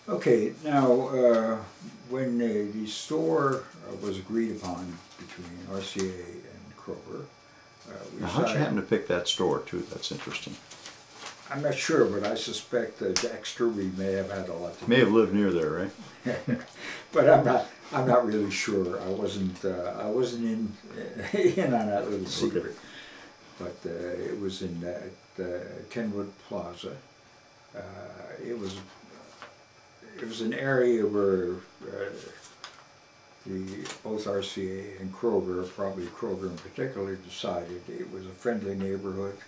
Okay, now when the store was agreed upon between RCA and Kroger, we Now, how'd you decided, happen to pick that store too? That's interesting. I'm not sure, but I suspect Jack Sturby may have had a lot to do. May have lived near there, right? But I'm not really sure. I wasn't in on that little secret. Okay. But it was in Kenwood Plaza. It was an area where both RCA and Kroger, probably Kroger in particular, decided it was a friendly neighborhood,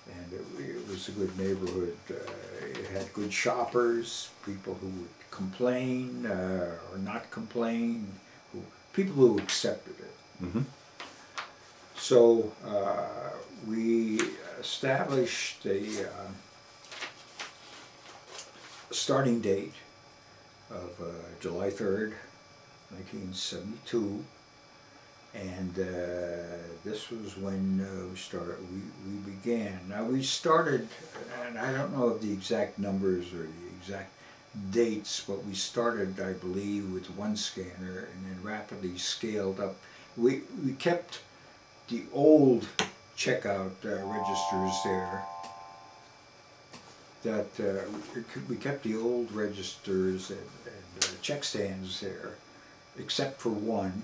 and it was a good neighborhood. It had good shoppers, people who would complain or not complain, people who accepted it. Mm-hmm. So we established a starting date of July 3rd, 1972, and this was when we began. Now we started, and I don't know of the exact numbers or the exact dates, but we started, I believe, with one scanner and then rapidly scaled up. We kept the old checkout registers there. We kept the old registers and check stands there, except for one.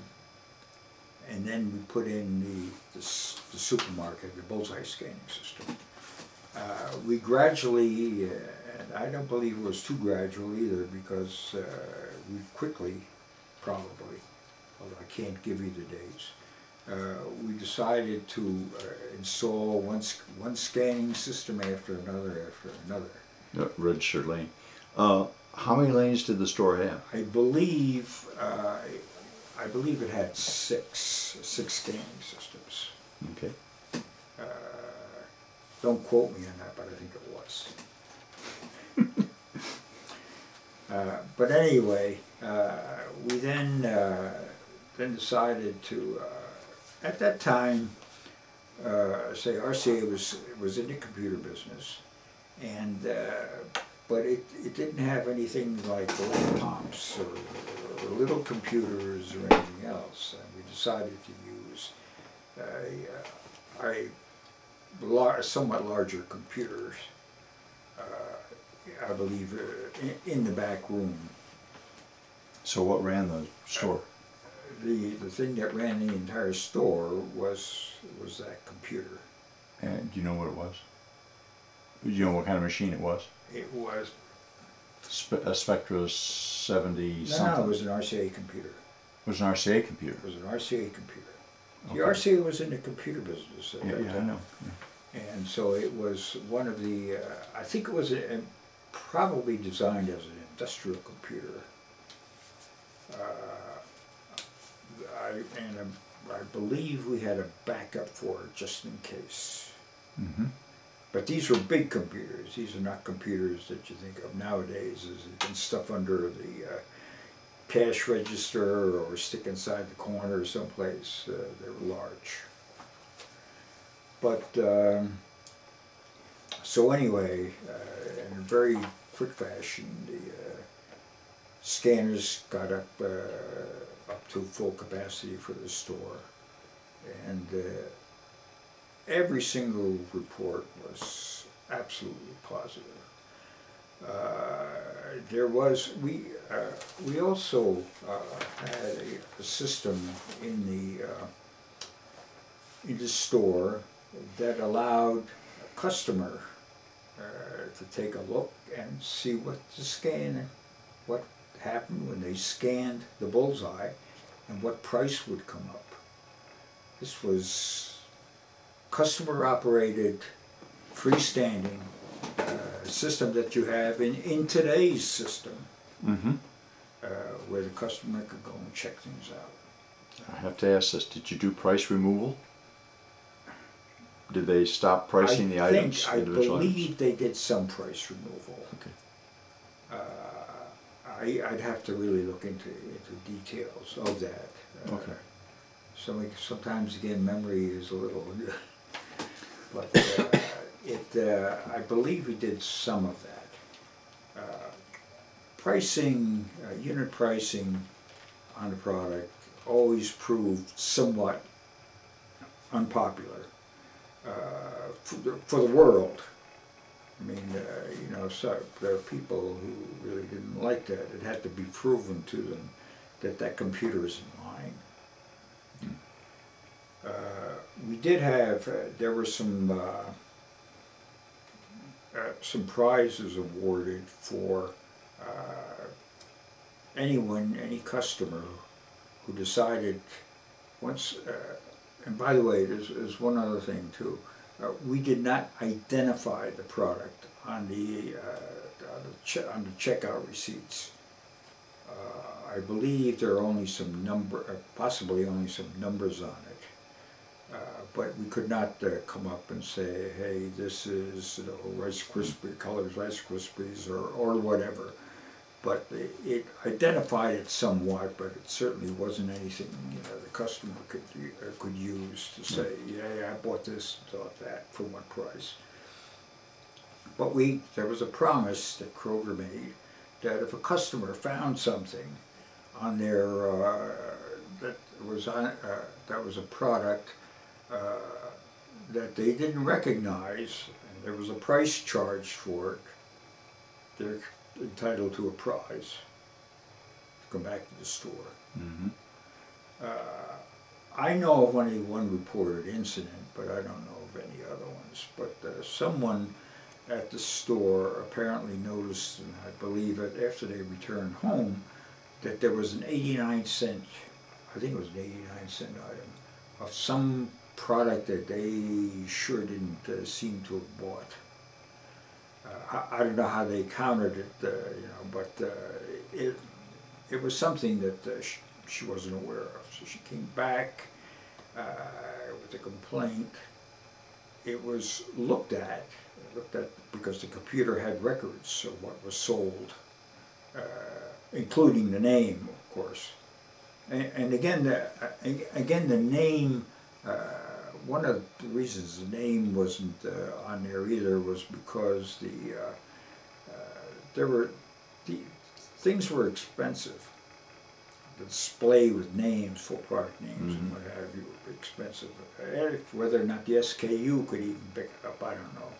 And then we put in the supermarket, the Bullseye scanning system. We gradually, and I don't believe it was too gradual either, because we quickly, probably, although I can't give you the dates, we decided to install one scanning system after another after another. Register lane. How many lanes did the store have? I believe it had six scanning systems. Okay. Don't quote me on that, but I think it was. But anyway, we then decided to. At that time, say RCA was in the computer business, and but it didn't have anything like laptops or little computers or anything else. And we decided to use a somewhat larger computers, I believe, in the back room. So what ran the store? The thing that ran the entire store was that computer. And do you know what it was? Do you know what kind of machine it was? It was A Spectra 70 something? No, it was an RCA computer. It was an RCA computer? It was an RCA computer. Okay. The RCA was in the computer business at that Yeah, I time. know. And so it was one of the, I think it was probably designed as an industrial computer. I believe we had a backup for it just in case. Mm-hmm. But these were big computers. These are not computers that you think of nowadays as you can stuff under the cash register or stick inside the corner someplace. They were large. But so anyway, in a very quick fashion, the scanners got up to full capacity for the store, and every single report was absolutely positive. We also had a system in the store that allowed a customer to take a look and see what happened when they scanned the Bullseye and what price would come up. This was customer operated, freestanding system that you have in today's system, Mm-hmm. where the customer could go and check things out. I have to ask this, did you do price removal? Did they stop pricing the items? I believe they did some price removal. Okay. I'd have to really look into details of that. Okay. Sometimes again, memory is a little, but I believe we did some of that. pricing, unit pricing on the product always proved somewhat unpopular for the world. I mean, you know, so there are people who really didn't like that. It had to be proven to them that that computer isn't lying. We did have, there were some prizes awarded for any customer who decided once, and by the way, there's one other thing too. We did not identify the product on the checkout receipts. I believe there are only some possibly only some numbers on it, but we could not come up and say, hey, this is Rice Krispie, colored Rice Krispies, or whatever. But it identified it somewhat, but it certainly wasn't anything the customer could use to say, yeah, I bought this, bought that for what price. But there was a promise that Kroger made that if a customer found something on their that was a product that they didn't recognize, and there was a price charged for it, they're entitled to a prize to come back to the store. Mm-hmm. I know of only one reported incident, but I don't know of any other ones. But someone at the store apparently noticed, and I believe it after they returned home, that there was an 89-cent, I think it was an 89-cent item, of some product that they sure didn't seem to have bought. I don't know how they counted it, but it was something that she wasn't aware of. So she came back with a complaint. It was looked at because the computer had records of what was sold, including the name, of course. And again, the name. One of the reasons the name wasn't on there either was because things were expensive. The display with names, full product names, and what have you, were expensive. Whether or not the SKU could even pick it up, I don't know.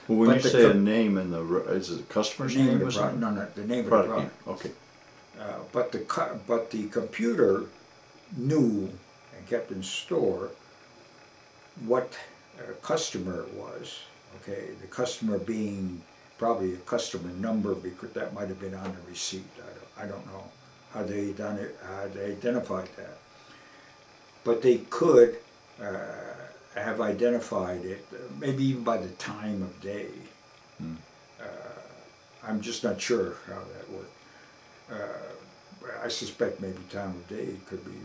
Well, when you say a name in is it the customer's name? No, the name of the product. Okay. But the computer knew and kept in store what customer it was. Okay, the customer being probably a customer number, because that might have been on the receipt. I don't know how they done it, how they identified that. But they could have identified it, maybe even by the time of day. I'm just not sure how that worked. I suspect maybe time of day could be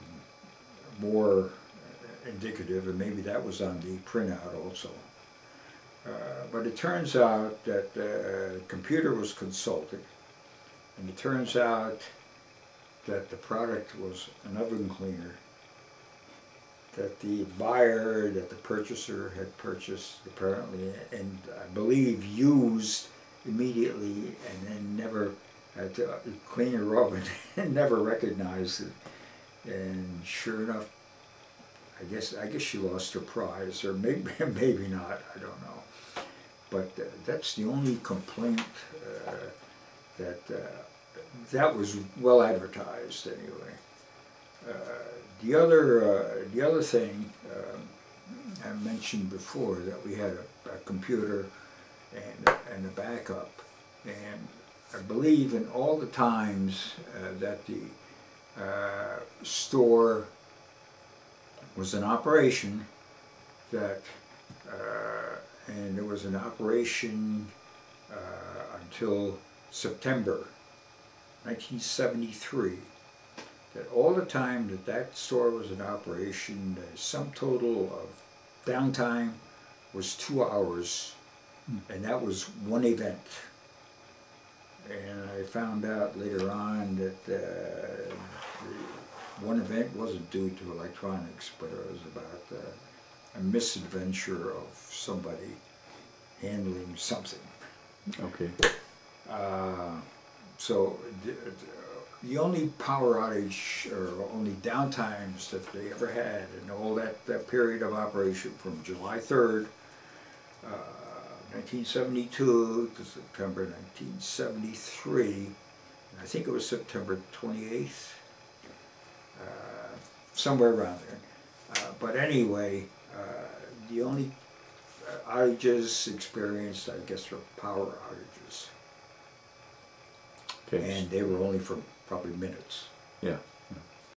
more indicative, and maybe that was on the printout also. But it turns out that the computer was consulted, and it turns out that the product was an oven cleaner that the buyer, that the purchaser had purchased apparently, and I believe used immediately, and then never had to clean her oven and never recognized it. And sure enough, I guess she lost her prize, or maybe not. I don't know. But that's the only complaint that was well advertised anyway. The other thing I mentioned before, that we had a computer and a backup, and I believe in all the times that the store was in operation, and it was in operation until September 1973, that all the time that store was in operation, the sum total of downtime was 2 hours, and that was one event. And I found out later on that the one event wasn't due to electronics, but it was about a misadventure of somebody handling something. Okay. So the only power outage or only downtimes that they ever had in all that period of operation from July 3rd, 1972 to September 1973, I think it was September 28th, somewhere around there. But anyway, the only outages experienced, I guess, were power outages. Okay. And they were only for probably minutes. Yeah.